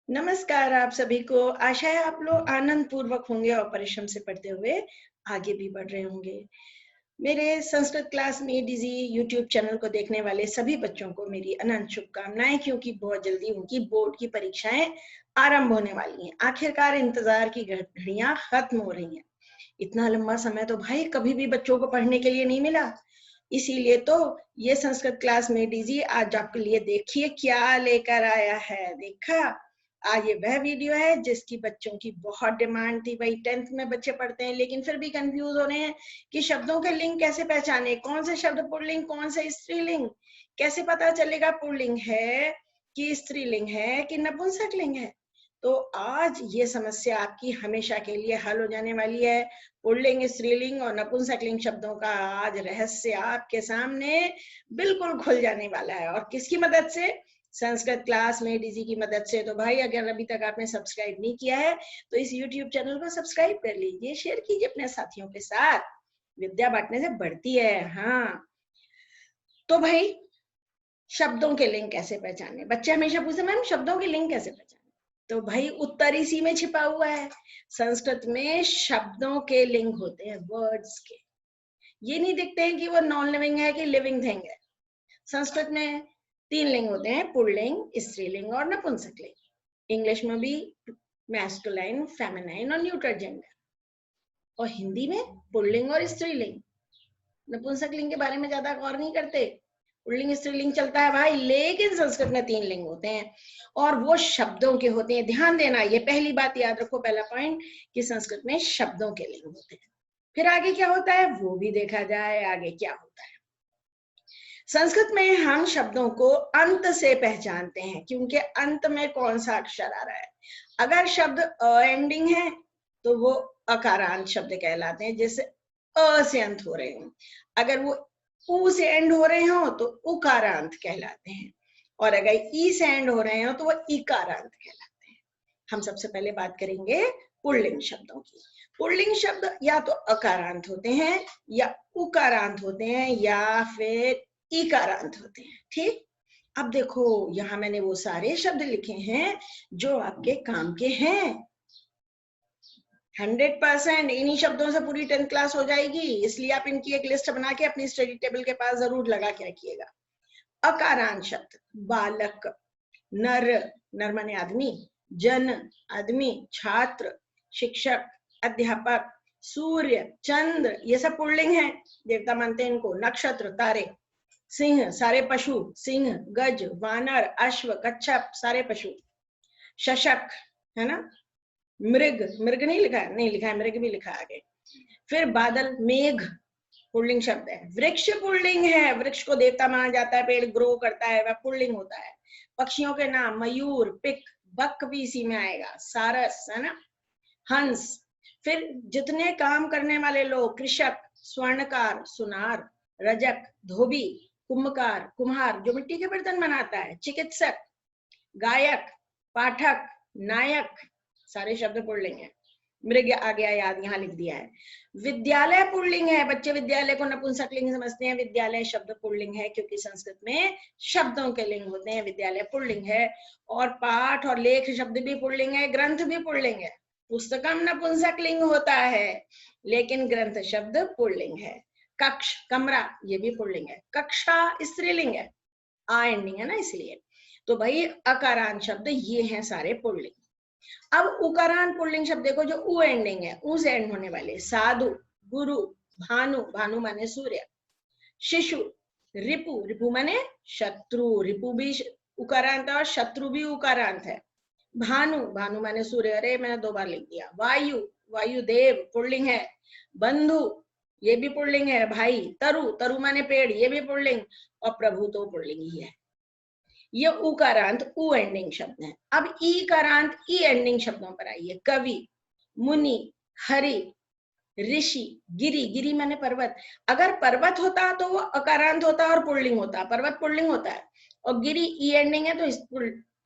नमस्कार आप सभी को। आशा है आप लोग आनंद पूर्वक होंगे और परिश्रम से पढ़ते हुए आगे भी बढ़ रहे होंगे। मेरे संस्कृत क्लास में डीजी यूट्यूब चैनल को देखने वाले सभी बच्चों को मेरी अनंत शुभकामनाएं, क्योंकि बहुत जल्दी उनकी बोर्ड की परीक्षाएं आरंभ होने वाली हैं। आखिरकार इंतजार की घड़ियां खत्म हो रही हैं। इतना लंबा समय तो भाई कभी भी बच्चों को पढ़ने के लिए नहीं मिला। इसीलिए तो ये संस्कृत क्लास में डीजी आज आपके लिए देखिए क्या लेकर आया है। देखा, आज ये वह वीडियो है जिसकी बच्चों की बहुत डिमांड थी। भाई 10th में बच्चे पढ़ते हैं लेकिन फिर भी कंफ्यूज हो रहे हैं कि शब्दों के लिंग कैसे पहचाने, कौन से शब्द पुल्लिंग कौन से स्त्रीलिंग, कैसे पता चलेगा पुल्लिंग है कि स्त्रीलिंग है कि नपुंसकलिंग है। तो आज ये समस्या आपकी हमेशा के लिए हल हो जाने वाली है। पुल्लिंग, स्त्रीलिंग और नपुंसकलिंग शब्दों का आज रहस्य आपके सामने बिल्कुल खुल जाने वाला है। और किसकी मदद से? संस्कृत क्लास में डीजी की मदद से। तो भाई अगर अभी तक आपने सब्सक्राइब नहीं किया है तो इस यूट्यूब चैनल को सब्सक्राइब कर लीजिए, शेयर कीजिए अपने साथियों के साथ। विद्या बांटने से बढ़ती है। हाँ, तो भाई शब्दों के लिंग कैसे पहचाने? बच्चे हमेशा पूछते मैम शब्दों के लिंग कैसे पहचाने? तो भाई उत्तर इसी में छिपा हुआ है। संस्कृत में शब्दों के लिंग होते हैं, वर्ड्स के। ये नहीं दिखते हैं कि वो नॉन लिविंग है कि लिविंग थिंग है। संस्कृत में 3 लिंग होते हैं, पुल्लिंग, स्त्रीलिंग और नपुंसकलिंग। इंग्लिश में भी मैस्कुलाइन, फेमिनाइन और न्यूट्रल जेंडर। और हिंदी में पुल्लिंग और स्त्रीलिंग। नपुंसकलिंग के बारे में ज्यादा गौर नहीं करते। पुल्लिंग स्त्रीलिंग चलता है भाई, लेकिन संस्कृत में 3 लिंग होते हैं और वो शब्दों के होते हैं। ध्यान देना, ये पहली बात याद रखो, पहला पॉइंट, कि संस्कृत में शब्दों के लिंग होते हैं। फिर आगे क्या होता है वो भी देखा जाए। आगे क्या होता है? संस्कृत में हम शब्दों को अंत से पहचानते हैं कि उनके अंत में कौन सा अक्षर आ रहा है। अगर शब्द अ एंडिंग है तो वो अकारांत शब्द कहलाते हैं, जैसे अ से अंत हो रहे हो। अगर वो उ से एंड हो रहे हो तो उकारांत कहलाते हैं, और अगर ई से एंड हो रहे हो तो वो इकारांत कहलाते हैं। हम सबसे पहले बात करेंगे पुल्लिंग शब्दों की। पुल्लिंग शब्द या तो अकारांत होते हैं या उकारांत होते हैं या फिर इकारांत होते हैं। ठीक, अब देखो यहां मैंने वो सारे शब्द लिखे हैं जो आपके काम के हैं। 100% इन्हीं शब्दों से पूरी 10th क्लास हो जाएगी, इसलिए आप इनकी एक लिस्ट बना के अपनी स्टडी टेबल के पास जरूर लगा के रखिएगा। अकारांत शब्द: बालक, नर, नर माने आदमी, जन आदमी, छात्र, शिक्षक, अध्यापक, सूर्य, चंद्र, ये सब पुल्लिंग है, देवता मानते हैं इनको। नक्षत्र, तारे, सिंह, सारे पशु, सिंह, गज, वानर, अश्व, कच्छप, सारे पशु, शशक, है ना, मृग, मृग नहीं लिखा है, नहीं लिखा है, मृग भी लिखा है आगे। फिर बादल, मेघ पुल्लिंग शब्द है। वृक्ष पुल्लिंग है, वृक्ष को देवता माना जाता है, पेड़ ग्रो करता है, वह पुल्लिंग होता है। पक्षियों के नाम: मयूर, पिक, बक भी इसी में आएगा, सारस, है ना, हंस। फिर जितने काम करने वाले लोग: कृषक, स्वर्णकार, सुनार, रजक, धोबी, कुंभकार, कुम्हार जो मिट्टी के बर्तन बनाता है, चिकित्सक, गायक, पाठक, नायक, सारे शब्द पुल्लिंग है। मृग आ गया याद, यहाँ लिख दिया है। विद्यालय पुल्लिंग है, बच्चे विद्यालय को नपुंसकलिंग समझते हैं, विद्यालय शब्द पुल्लिंग है क्योंकि संस्कृत में शब्दों के लिंग होते हैं, विद्यालय पुल्लिंग है। और पाठ और लेख शब्द भी पुल्लिंग है, ग्रंथ भी पुल्लिंग है। पुस्तकम नपुंसकलिंग होता है लेकिन ग्रंथ शब्द पुल्लिंग है। कक्ष, कमरा, ये भी पुल्लिंग है। कक्षा स्त्रीलिंग है, आ एंडिंग है ना, इसलिए। तो भाई अकारांत शब्द ये हैं सारे पुल्लिंग। अब उकारांत पुल्लिंग शब्द देखो जो उ एंडिंग है, उ से एंड होने वाले: साधु, गुरु, भानु, भानु माने सूर्य, शिशु, रिपु, रिपु माने शत्रु, रिपु भी उकारांत है और शत्रु भी उकारांत है। भानु, भानु माने सूर्य, अरे मैंने 2 बार लिख दिया। वायु, वायुदेव पुल्लिंग है। बंधु, ये भी पुल्लिंग है। भाई, तरु, तरु माने पेड़, ये भी पुल्लिंग। और प्रभु तो पुल्लिंग ही है। ये उकारांत उ एंडिंग शब्द है। अब ईकारांत ई एंडिंग शब्दों पर आइए: कवि, मुनि, हरि, ऋषि, गिरि, गिरि माने पर्वत। अगर पर्वत होता तो वो अकारांत होता और पुल्लिंग होता, पर्वत पुल्लिंग होता है। और गिरि ई एंडिंग है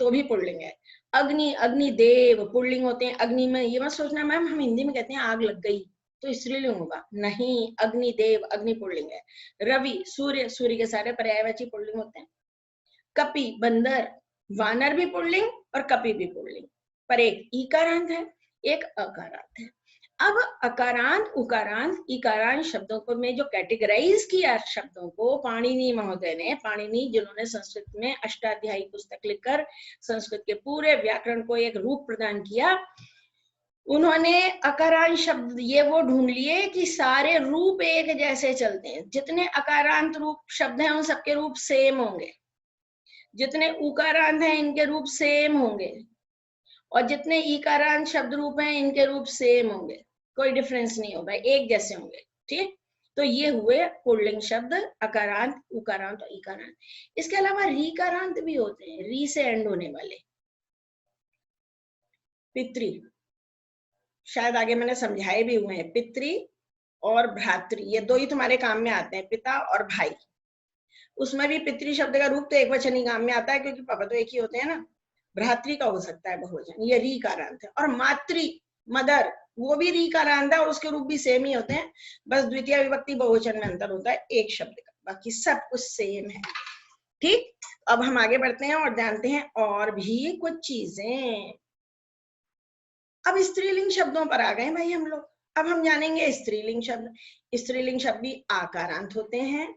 तो भी पुल्लिंग है। अग्नि, अग्निदेव पुल्लिंग होते हैं। अग्नि में ये मत सोचना मैम हम हिंदी में कहते हैं आग लग गई तो स्त्रीलिंग होगा, नहीं, अग्निदेव अग्नि पुल्लिंग है। रवि, सूर्य, सूर्य के सारे पर्यायवाची पुल्लिंग होते हैं। कपि, बंदर, वानर भी पुल्लिंग और कपि भी पुल्लिंग, पर एक ईकारांत है, एक अकारांत है। अब अकारांत, उकारांत, इकारांत शब्दों को में जो कैटेगराइज किया शब्दों को पाणिनि महोदय ने, पाणिनि जिन्होंने संस्कृत में अष्टाध्यायी पुस्तक लिखकर संस्कृत के पूरे व्याकरण को एक रूप प्रदान किया, उन्होंने अकारांत शब्द ये वो ढूंढ लिए कि सारे रूप एक जैसे चलते हैं। जितने अकारांत रूप शब्द हैं उन सबके रूप सेम होंगे, जितने उकारांत हैं इनके रूप सेम होंगे, और जितने ईकारांत शब्द रूप हैं इनके रूप सेम होंगे, कोई डिफरेंस नहीं होगा, एक जैसे होंगे। ठीक, तो ये हुए पुल्लिंग शब्द अकारांत, उकारांत और इकारांत। इसके अलावा रीकारांत भी होते हैं, री से एंड होने वाले। पितृ, शायद आगे मैंने समझाए भी हुए हैं, पितृ और भ्रातृ ये दो ही तुम्हारे काम में आते हैं, पिता और भाई। उसमें भी पितृ शब्द का रूप तो एक वचन ही काम में आता है, क्योंकि पापा तो एक ही होते हैं ना। भ्रातृ का हो सकता है बहुवचन, ये री कारांत है। और मातृ, मदर, वो भी री कारांत है और उसके रूप भी सेम ही होते हैं, बस द्वितीय विभक्ति बहुवचन में अंतर होता है एक शब्द का, बाकी सब कुछ सेम है। ठीक, अब हम आगे बढ़ते हैं और जानते हैं और भी कुछ चीजें। अब स्त्रीलिंग शब्दों पर आ गए भाई हम लोग। अब हम जानेंगे स्त्रीलिंग शब्द। स्त्रीलिंग शब्द भी आकारांत होते हैं,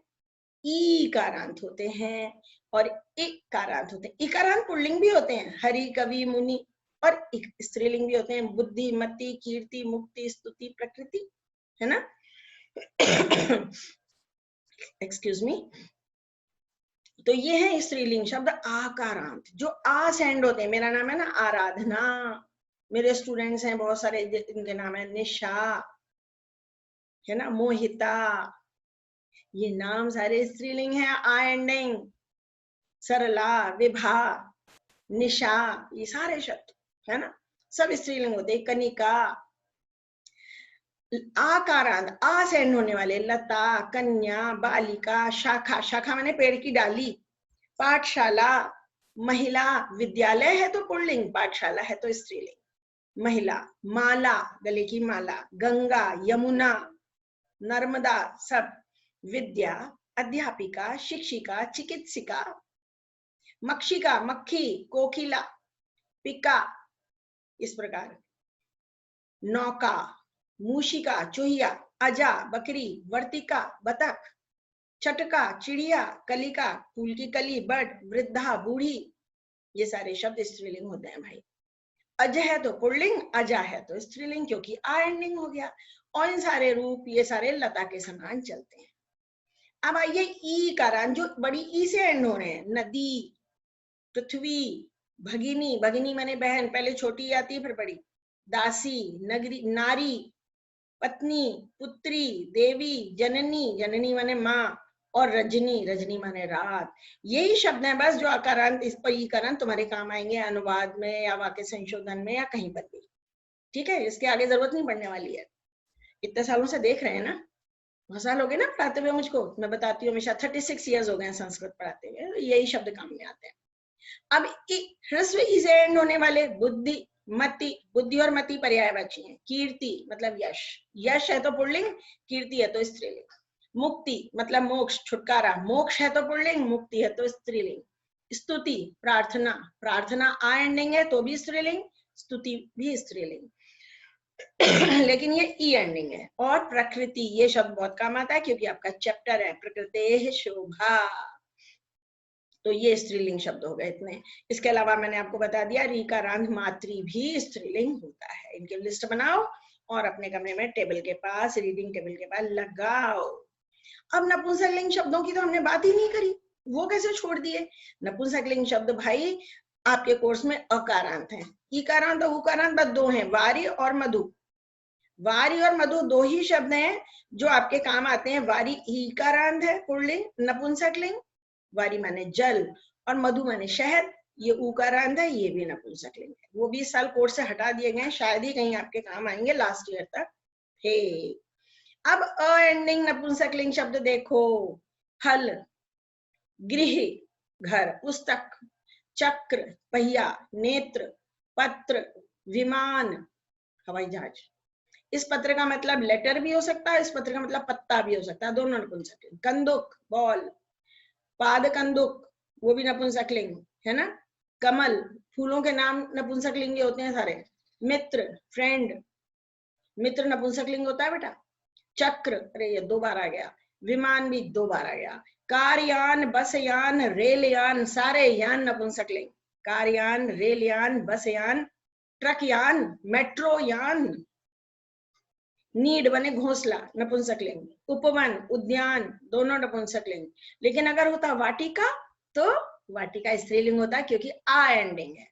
ईकारांत होते हैं और इकारांत होते हैं। इकारांत पुल्लिंग भी होते हैं, हरि, कवि, मुनि, और स्त्रीलिंग भी होते हैं, बुद्धि, मति, कीर्ति, मुक्ति, स्तुति, प्रकृति, है ना। Excuse me. तो ये है स्त्रीलिंग शब्द आकारांत, जो आ से एंड होते हैं। मेरा नाम है ना आराधना, मेरे स्टूडेंट्स हैं बहुत सारे, इनके नाम है निशा, है ना, मोहिता, ये नाम सारे स्त्रीलिंग हैं, आ एंडिंग। सरला, विभा, निशा, ये सारे शब्द है ना, सब स्त्रीलिंग होते हैं। कनिका, आकारांत, आ से एंड होने वाले, लता, कन्या, बालिका, शाखा, शाखा माने पेड़ की डाली, पाठशाला, महिला, विद्यालय है तो पुल्लिंग, पाठशाला है तो स्त्रीलिंग, महिला, माला, गले की माला, गंगा, यमुना, नर्मदा, सब, विद्या, अध्यापिका, शिक्षिका, चिकित्सिका, मक्षिका, मक्खी, कोकिला, पिका, इस प्रकार, नौका, मूषिका, चूहिया, अजा, बकरी, वर्तिका, बतख, चटका, चिड़िया, कलिका, फूल की कली, बट, वृद्धा, बूढ़ी, ये सारे शब्द स्त्रीलिंग होते हैं भाई। अज है तो पुल्लिंग, अजा है तो स्त्रीलिंग, क्योंकि आ एंडिंग हो गया। और इन सारे रूप ये सारे लता के समान चलते हैं। अब आइए ई कारांत, जो बड़ी ई से एंड हो रहे हैं, नदी, पृथ्वी, भगिनी, भगिनी माने बहन, पहले छोटी आती है फिर बड़ी, दासी, नगरी, नारी, पत्नी, पुत्री, देवी, जननी, जननी माने माँ, और रजनी, रजनी माने रात। यही शब्द हैं बस जो अकारांत, इस पर ईकारांत तुम्हारे काम आएंगे अनुवाद में या वाक्य संशोधन में या कहीं पर भी। ठीक है, इसके आगे जरूरत नहीं पड़ने वाली है। इतने सालों से देख रहे हैं ना, बहुत साल हो गए ना पढ़ाते हुए मुझको, मैं बताती हूँ हमेशा, 36 ईयर्स हो गए संस्कृत पढ़ाते हुए, यही शब्द काम में आते हैं। अब ह्रस्व ई से एंड होने वाले, बुद्धि, मति, बुद्धि और मति पर्यायवाची हैं। कीर्ति मतलब यश, यश है तो पुल्लिंग, कीर्ति है तो स्त्रीलिंग। मुक्ति मतलब मोक्ष, छुटकारा, मोक्ष है तो पुल्लिंग, मुक्ति है तो स्त्रीलिंग। स्तुति, प्रार्थना, प्रार्थना आ एंडिंग है तो भी स्त्रीलिंग, स्तुति भी स्त्रीलिंग। लेकिन ये ई एंडिंग है। और प्रकृति, ये शब्द बहुत काम आता है क्योंकि आपका चैप्टर है प्रकृति शोभा, तो ये स्त्रीलिंग शब्द हो गए इतने। इसके अलावा मैंने आपको बता दिया रीकारांत, मातृ भी स्त्रीलिंग होता है। इनकी लिस्ट बनाओ और अपने कमरे में टेबल के पास, रीडिंग टेबल के पास लगाओ। अब नपुंसकलिंग शब्दों की तो हमने बात ही नहीं करी, वो कैसे छोड़ दिए। नपुंसकलिंग शब्द भाई आपके कोर्स में अकारांत हैं, इकारांत और उकारांत बस दो हैं, वारी और मधु। वारी और मधु दो ही शब्द हैं जो आपके काम आते हैं। वारी ईकारांत है पुल्लिंग, नपुंसकलिंग, वारी माने जल, और मधु माने शहद, ये उकारांत है, ये भी नपुंसकलिंग है। वो 20 साल कोर्स से हटा दिए गए, शायद ही कहीं आपके काम आएंगे लास्ट ईयर तक। हे, अब अ एंडिंग नपुंसकलिंग शब्द देखो, हल, गृह घर, पुस्तक, चक्र पहिया, नेत्र, पत्र, विमान हवाई जहाज। इस पत्र का मतलब लेटर भी हो सकता है, इस पत्र का मतलब पत्ता भी हो सकता है, दोनों नपुंसकलिंग। कंदुक बॉल, पाद कंदुक वो भी नपुंसकलिंग है ना। कमल, फूलों के नाम नपुंसकलिंगी होते हैं सारे। मित्र, फ्रेंड, मित्र नपुंसकलिंग होता है बेटा। चक्र, अरे ये 2 बार आ गया। विमान भी 2 बार आ गया। कारयान, बस यान, रेल यान, सारे यान नपुंसकलिंग। कारयान, रेल यान, बस यान, ट्रक यान, मेट्रो यान। नीड बने घोंसला, नपुंसकलिंग। उपवन, उद्यान, दोनों नपुंसकलिंग। लेकिन अगर होता वाटिका तो वाटिका स्त्रीलिंग होता, क्योंकि आ एंडिंग है।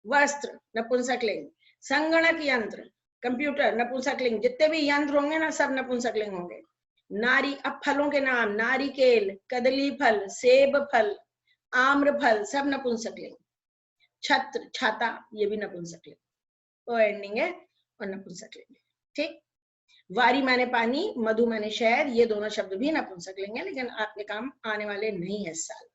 वस्त्र, नपुंसकलिंग। संगणक यंत्र, कंप्यूटर, नपुंसकलिंग। जितने भी यंत्र होंगे ना, सब नपुंसकलिंग होंगे। नारी, अब फलों के नाम, नारिकेल, कदली फल, सेब फल, आम्र फल, सब नपुंसकलिंग। छत्र, छाता, ये भी नपुंसकलिंग। ओ एंडिंग है और नपुंसकलिंग। ठीक। वारी माने पानी, मधु माने शहद, ये दोनों शब्द भी नपुंसकलिंग है, लेकिन आपके काम आने वाले नहीं है इस साल।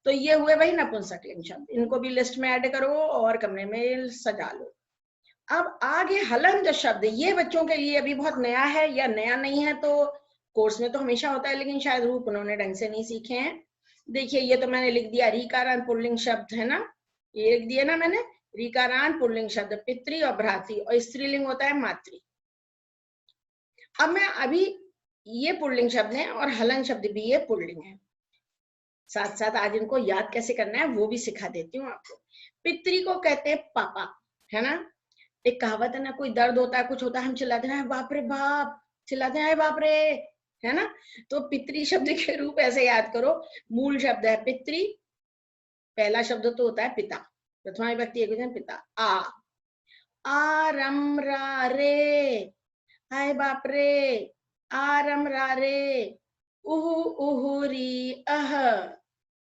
तो ये हुए भाई नपुंसकलिंग शब्द। इनको भी लिस्ट में ऐड करो और कमरे में सजा लो। अब आगे हलंत शब्द, ये बच्चों के लिए अभी बहुत नया है, या नया नहीं है तो कोर्स में तो हमेशा होता है, लेकिन शायद रूप उन्होंने ढंग से नहीं सीखे हैं। देखिए ये तो मैंने लिख दिया, रीकारान पुल्लिंग शब्द है ना, ये लिख दिया ना मैंने, रीकारान पुल्लिंग शब्द, पितृ और भ्रातृ, और स्त्रीलिंग होता है मातृ। अब मैं अभी ये पुल्लिंग शब्द है और हलन शब्द भी ये पुल्लिंग है, साथ साथ आज इनको याद कैसे करना है वो भी सिखा देती हूँ आपको। पितृ को कहते हैं पापा, है ना। एक कहावत है ना, कोई दर्द होता है, कुछ होता है, हम चिल्लाते हैं बाप रे बाप, चिल्लाते हैं बाप रे, है ना। तो पितृ शब्द के रूप ऐसे याद करो। मूल शब्द है पितृ, पहला शब्द तो होता है पिता, प्रथमा विभक्ति एकवचन पिता। आ रम रा रे, हाय बाप रे, आरम रारे, उहु उहुरी अह,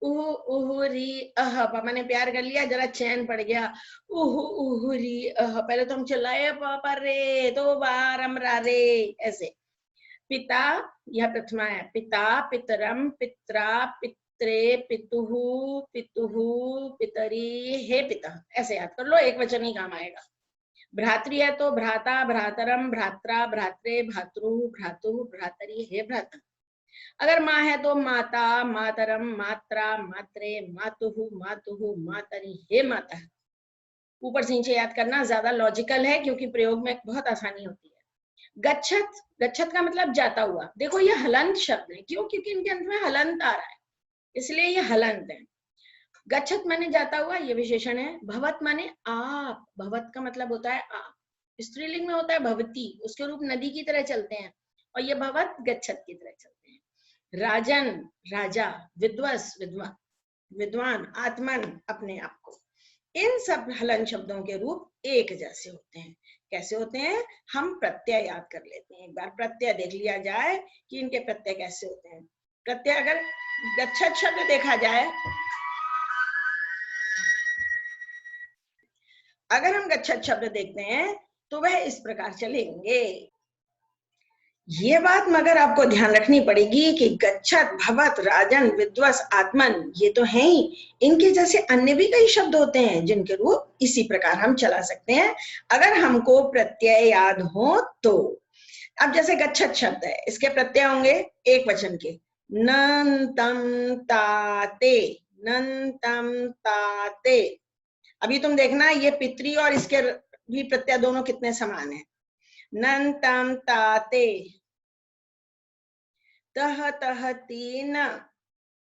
उहु उहुरी अह, पापा ने प्यार कर लिया, जरा चैन पड़ गया। उहु उहुरी अह, पहले तो हम चिल्लाए पापा रे, तो बारम रारे, ऐसे। पिता, यह प्रथमा है, पिता, पितरम, पित्रा, पित्रे, पितुहु, पितुहु, पितरी, हे पिता, ऐसे याद कर लो, एक वचन ही काम आएगा। भ्रातृ है तो भ्राता, भ्रातरम, भ्रात्रा, भ्रात्रे, भातृ, भ्रातु, भ्रातरी, हे भ्राता। अगर माँ है तो माता, मातरम, मात्रा, मात्रे, मातुहु, मातुहु, मातरी, हे माता। ऊपर से नीचे याद करना ज्यादा लॉजिकल है, क्योंकि प्रयोग में बहुत आसानी होती है। गच्छत, गच्छत का मतलब जाता हुआ। देखो ये हलंत शब्द है, क्यों, क्योंकि इनके अंत में हलंत आ रहा है, इसलिए ये हलंत है। गच्छत माने जाता हुआ, ये विशेषण है। भवत माने आप, भवत का मतलब होता है आप, स्त्रीलिंग में होता है भवती, उसके रूप नदी की तरह चलते हैं, और ये भवत गच्छत की तरह चलते हैं। राजन, राजा, विद्वस, विद्वान, विद्वान, आत्मन, अपने आप को। इन सब हलन शब्दों के रूप एक जैसे होते हैं। कैसे होते हैं, हम प्रत्यय याद कर लेते हैं। एक बार प्रत्यय देख लिया जाए कि इनके प्रत्यय कैसे होते हैं। प्रत्यय, अगर गच्छत शब्द देखा जाए, अगर हम गच्छत शब्द देखते हैं तो वह इस प्रकार चलेंगे। ये बात मगर आपको ध्यान रखनी पड़ेगी कि गच्छत, भवत, राजन, विद्वस, आत्मन, ये तो हैं ही, इनके जैसे अन्य भी कई शब्द होते हैं जिनके रूप इसी प्रकार हम चला सकते हैं, अगर हमको प्रत्यय याद हो तो। अब जैसे गच्छत शब्द है, इसके प्रत्यय होंगे एक वचन के, नंतम ताते, नंतम ताते। अभी तुम देखना ये पितृ और इसके भी प्रत्यय दोनों कितने समान है। नंतम ताते, तह तह तीन,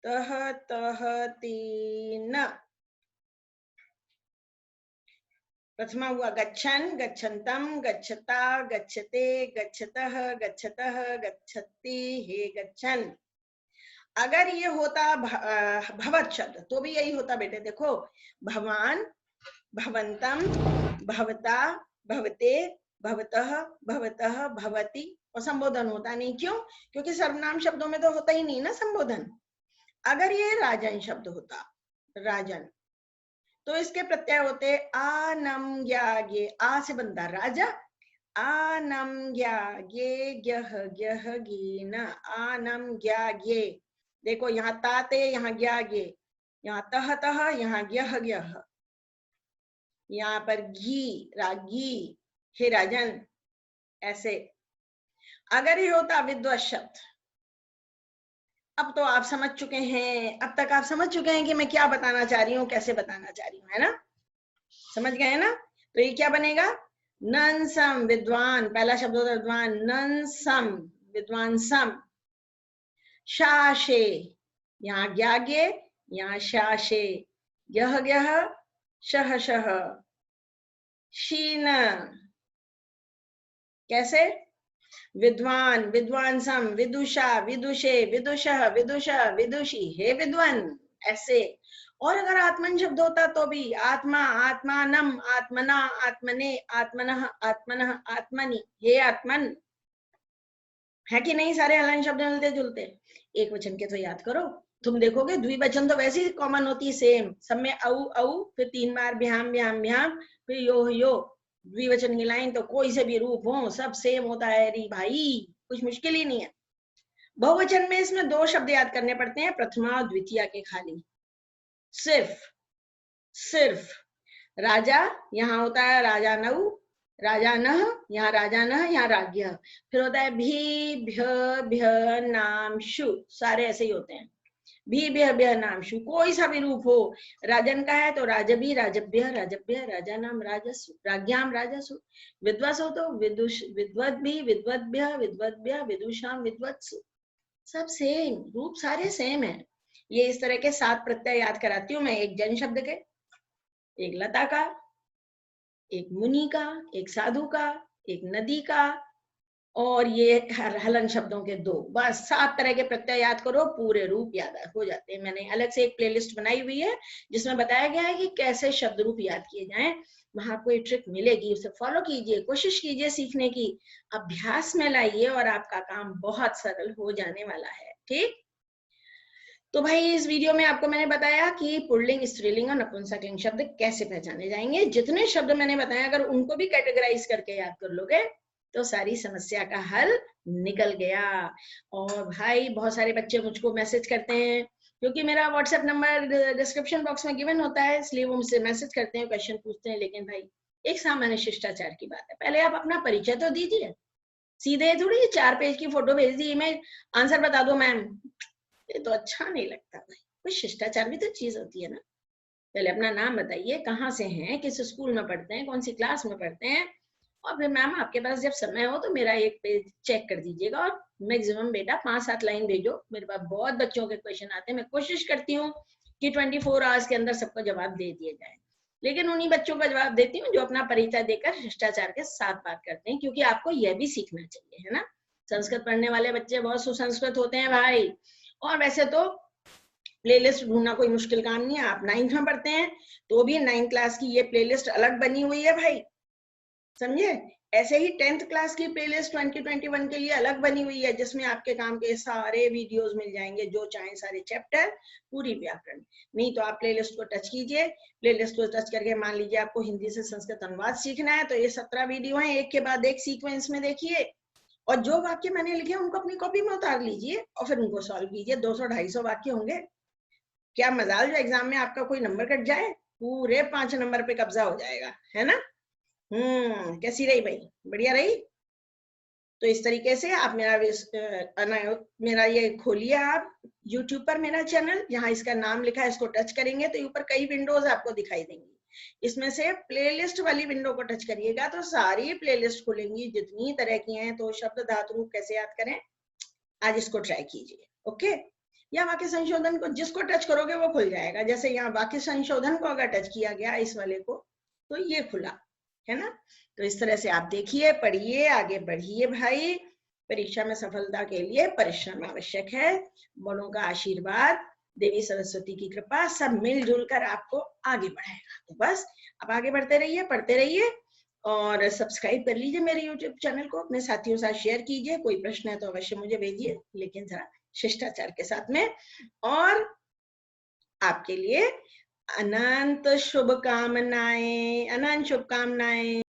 तह तह तीन। प्रथमा हुआ गच्छन, गच्छन्तम, गच्छता, गच्छते, गच्छतः, गच्छतः, गच्छति, हे गच्छन। अगर ये होता भवत शब्द तो भी यही होता बेटे, देखो भवान, भवंतम, भवता, भवते, भवतः, भवतः, भवति, और संबोधन होता नहीं। क्यों, क्योंकि सर्वनाम शब्दों में तो होता ही नहीं ना संबोधन। अगर ये राजन शब्द होता, राजन, तो इसके प्रत्यय होते आनम ज्ञागे, आ से बनता राजा, आनम ज्ञागे, ग्यह ग्यह गीन, आनम ज्ञागे। देखो यहाँ ताते, यहाँ ज्ञागे, यहाँ तह तह, यहाँ ग्यह ग्यह, यहाँ पर घी, रागी, हे राजन, ऐसे। अगर ये होता विद्वत शब्द, अब तो आप समझ चुके हैं, अब तक आप समझ चुके हैं कि मैं क्या बताना चाह रही हूँ, कैसे बताना चाह रही हूँ, है ना? समझ गए ना? तो ये क्या बनेगा? नन सम विद्वान, पहला शब्द होता है विद्वान, नन सम विद्वान सम। शाशे, यहाँ ज्ञागे, यहाँ शाशे, यह ग्यह, शह शह। शीन, कैसे? विद्वान, विद्वान सम, विदुषा, विदुषे, विदुषः, विदुषः, विदुषी, हे विद्वान, ऐसे। और अगर आत्मन शब्द होता तो भी आत्मा, आत्मानम, आत्मना, आत्मने, आत्मनः, आत्मनः, आत्मनि, हे आत्मन, है कि नहीं? सारे हलन शब्द मिलते जुलते। एक वचन के तो याद करो, तुम देखोगे द्विवचन तो वैसे ही कॉमन होती है, सेम सब में, औ औ, फिर 3 बार भ्याम भ्याम भ्याम, फिर यो। द्विवचन की लाइन तो कोई से भी रूप हो सब सेम होता है री भाई, कुछ मुश्किल ही नहीं है। बहुवचन में इसमें 2 शब्द याद करने पड़ते हैं, प्रथमा और द्वितीय के खाली, सिर्फ राजा, यहाँ होता है राजा नऊ, राजा नह, यहाँ राजा नह, यहाँ राज्ञ। फिर होता है भी, भ्य, भ्य, नाम, शु, सारे ऐसे ही होते हैं। भी, भ्य, भ्य, नाम, शु, कोई सा भी रूप हो, राजन का है तो राजभी, राजभ्य, राजभ्य, राजा नाम, राजसु, राज्ञाम, राजसु। विद्वस हो तो विदुष, विद्वद्भि, विद्वद्भ्य, विद्वद्भ्य, विदुषाम, विद्वत्सु। सब सेम रूप, सारे सेम है। ये इस तरह के 7 प्रत्यय याद कराती हूँ मैं, एक जन शब्द के, एक लता का, एक मुनि का, एक साधु का, एक नदी का, और ये हलन शब्दों के 2, बस 7 तरह के प्रत्यय याद करो, पूरे रूप याद हो जाते हैं। मैंने अलग से एक प्लेलिस्ट बनाई हुई है जिसमें बताया गया है कि कैसे शब्द रूप याद किए जाएं। वहां कोई ट्रिक मिलेगी, उसे फॉलो कीजिए, कोशिश कीजिए सीखने की, अभ्यास में लाइए और आपका काम बहुत सरल हो जाने वाला है। ठीक, तो भाई इस वीडियो में आपको मैंने बताया कि पुल्लिंग, स्त्रीलिंग और नपुंसकलिंग शब्द कैसे पहचाने जाएंगे। जितने शब्द मैंने बताया अगर उनको भी कैटेगराइज करके याद कर लोगे तो सारी समस्या का हल निकल गया। और भाई बहुत सारे बच्चे मुझको मैसेज करते हैं, क्योंकि मेरा व्हाट्सएप नंबर डिस्क्रिप्शन बॉक्स में गिवन होता है, इसलिए वो मुझसे मैसेज करते हैं, क्वेश्चन पूछते हैं। लेकिन भाई एक सामान्य शिष्टाचार की बात है, पहले आप अपना परिचय तो दीजिए, सीधे थोड़ी 4 पेज की फोटो भेज दी, इमेज, आंसर बता दो मैम, ये तो अच्छा नहीं लगता भाई। कोई शिष्टाचार भी तो चीज होती है ना। पहले अपना नाम बताइए, कहाँ से हैं, किस स्कूल में पढ़ते हैं, कौन सी क्लास में पढ़ते हैं, और फिर मैम आपके पास जब समय हो तो मेरा एक पेज चेक कर दीजिएगा, और मैक्सिमम बेटा 5-7 लाइन भेजो। मेरे पास बहुत बच्चों के क्वेश्चन आते हैं, मैं कोशिश करती हूँ कि 24 आवर्स के अंदर सबको जवाब दे दिए जाए, लेकिन उन्हीं बच्चों का जवाब देती हूँ जो अपना परिचय देकर शिष्टाचार के साथ बात करते हैं, क्योंकि आपको यह भी सीखना चाहिए, है ना। संस्कृत पढ़ने वाले बच्चे बहुत सुसंस्कृत होते हैं भाई। और वैसे तो प्लेलिस्ट ढूंढना कोई मुश्किल काम नहीं है, आप 9th में पढ़ते हैं तो भी 9th क्लास की ये प्लेलिस्ट अलग बनी हुई है भाई, समझे। ऐसे ही 10th क्लास की प्लेलिस्ट 2021 के लिए अलग बनी हुई है, जिसमें आपके काम के सारे वीडियोस मिल जाएंगे, जो चाहे सारे चैप्टर, पूरी व्याकरण। नहीं तो आप प्लेलिस्ट को टच कीजिए, प्लेलिस्ट को टच करके मान लीजिए आपको हिंदी से संस्कृत अनुवाद सीखना है, तो ये 17 वीडियो हैं, एक के बाद एक सीक्वेंस में देखिए, और जो वाक्य मैंने लिखे उनको अपनी कॉपी में उतार लीजिए और फिर उनको सॉल्व कीजिए। 200-250 वाक्य होंगे, क्या मजाल जो एग्जाम में आपका कोई नंबर कट जाए, पूरे 5 नंबर पे कब्जा हो जाएगा, है ना। कैसी रही भाई, बढ़िया रही। तो इस तरीके से आप मेरा ये खोलिए, आप YouTube पर मेरा चैनल, जहाँ इसका नाम लिखा है इसको टच करेंगे तो ऊपर कई विंडोज आपको दिखाई देंगी, इसमें से प्लेलिस्ट वाली विंडो को टच करिएगा तो सारी प्लेलिस्ट खुलेंगी जितनी तरह की हैं। तो शब्द धातु रूप कैसे याद करें, आज इसको ट्राई कीजिए, ओके। या वाक्य संशोधन को जिसको टच करोगे वो खुल जाएगा, जैसे यहाँ वाक्य संशोधन को अगर टच किया गया इस वाले को तो ये खुला, है ना। तो इस तरह से आप देखिए, पढ़िए, आगे बढ़िए भाई। परीक्षा में सफलता के लिए परिश्रम आवश्यक है, बड़ों का आशीर्वाद, देवी सरस्वती की कृपा, सब मिलजुल कर आपको आगे बढ़ाएगा। तो बस आप आगे बढ़ते रहिए, पढ़ते रहिए, और सब्सक्राइब कर लीजिए मेरे YouTube चैनल को, अपने साथियों के साथ शेयर कीजिए। कोई प्रश्न है तो अवश्य मुझे भेजिए, लेकिन जरा शिष्टाचार के साथ में। और आपके लिए अनंत शुभकामनाएं, अनंत शुभकामनाएं।